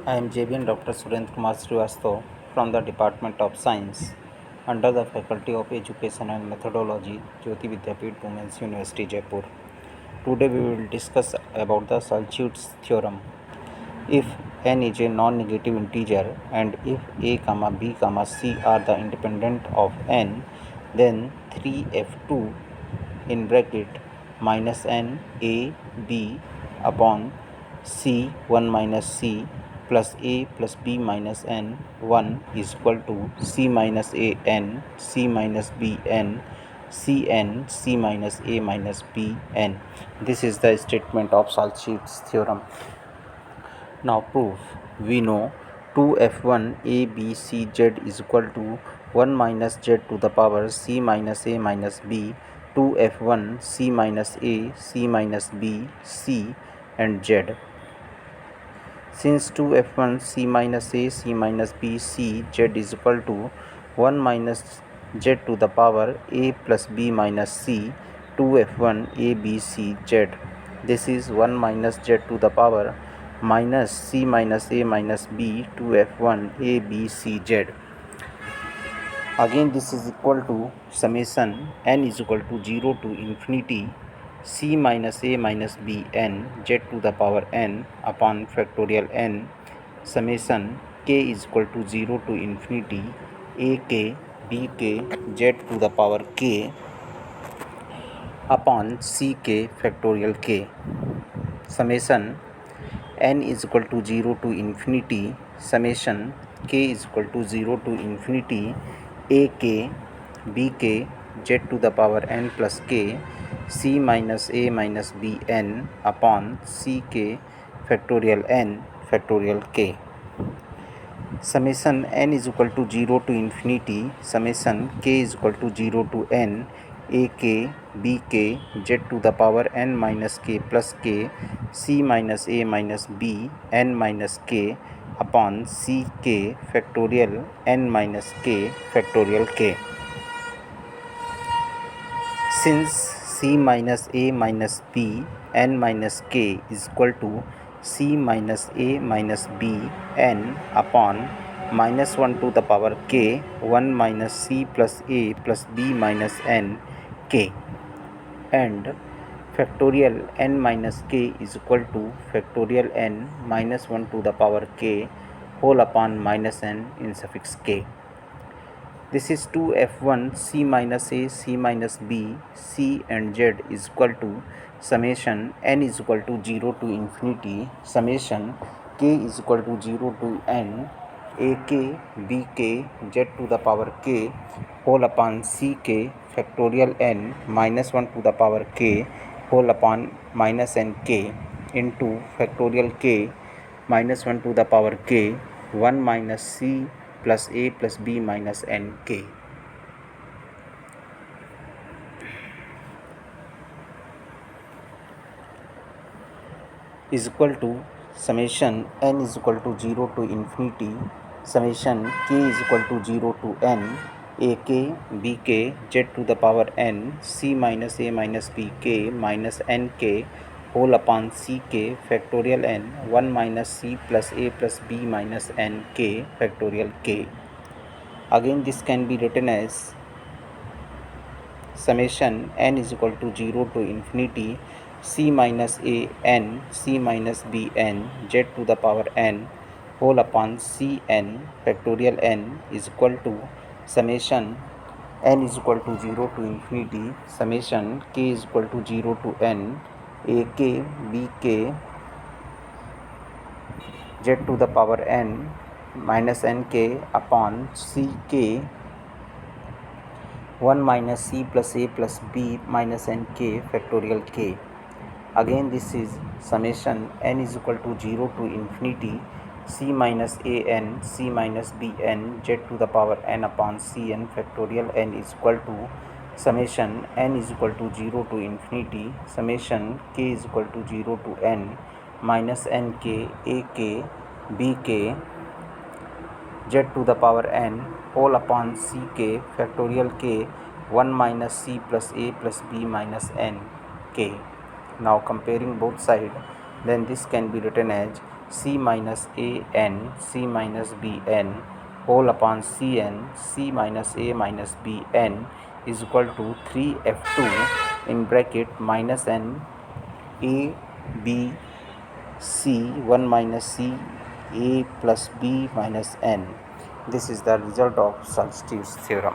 I am JBN Dr. Surendra Kumar Srivastav from the Department of Science under the Faculty of Education and Methodology, Jyoti Vidyapeeth Women's University, Jaipur. Today we will discuss about the Salchute's theorem. If n is a non-negative integer and if a, b, c are the independent of n, then 3f2 in bracket minus n a b upon c 1 minus c plus a plus b minus n 1 is equal to c minus a n c minus b n c n c minus a minus b n. This is the statement of Salchute's theorem. Now proof. We know 2f1 a b c z is equal to 1 minus z to the power c minus a minus b, 2f1 c minus a c minus b c and z. Since 2f1 c minus a c minus b c z is equal to 1 minus z to the power a plus b minus c, 2f1 a b c z. This is 1 minus z to the power minus c minus a minus b 2f1 a b c z. Again this is equal to summation n is equal to 0 to infinity c minus a minus b n z to the power n upon factorial n, summation k is equal to 0 to infinity a k b k z to the power k upon c k factorial k, summation n is equal to 0 to infinity summation k is equal to 0 to infinity a k b k z to the power n plus k c minus a minus b n upon c k factorial n factorial k, summation n is equal to 0 to infinity summation k is equal to 0 to n a k b k z to the power n minus k plus k c minus a minus b n minus k upon c k factorial n minus k factorial k. Since c minus a minus b n minus k is equal to c minus a minus b n upon minus 1 to the power k 1 minus c plus a plus b minus n k, and factorial n minus k is equal to factorial n minus 1 to the power k whole upon minus n in suffix k. This is 2f1 c minus a c minus b c and z is equal to summation n is equal to 0 to infinity summation k is equal to 0 to n a k b k z to the power k whole upon c k factorial n minus 1 to the power k whole upon minus n k into factorial k minus 1 to the power k 1 minus c plus a plus b minus n k. Is equal to summation n is equal to 0 to infinity summation k is equal to 0 to n a k b k z to the power n c minus a minus b k minus n k whole upon c k factorial n 1 minus c plus a plus b minus n k factorial k. Again this can be written as summation n is equal to 0 to infinity c minus a n c minus b n z to the power n whole upon c n factorial n is equal to summation n is equal to 0 to infinity summation k is equal to 0 to n a k b k z to the power n minus n k upon c k 1 minus c plus a plus b minus n k factorial k. Again this is summation n is equal to 0 to infinity c minus a n c minus b n z to the power n upon c n factorial n is equal to summation n is equal to 0 to infinity summation k is equal to 0 to n minus n k a k b k z to the power n whole upon c k factorial k 1 minus c plus a plus b minus n k. Now comparing both sides, then this can be written as C minus AN C minus BN whole upon Cn C minus A minus Bn is equal to 3F2 in bracket minus n A B C 1 minus C A plus B minus n. This is the result of Substitutes theorem.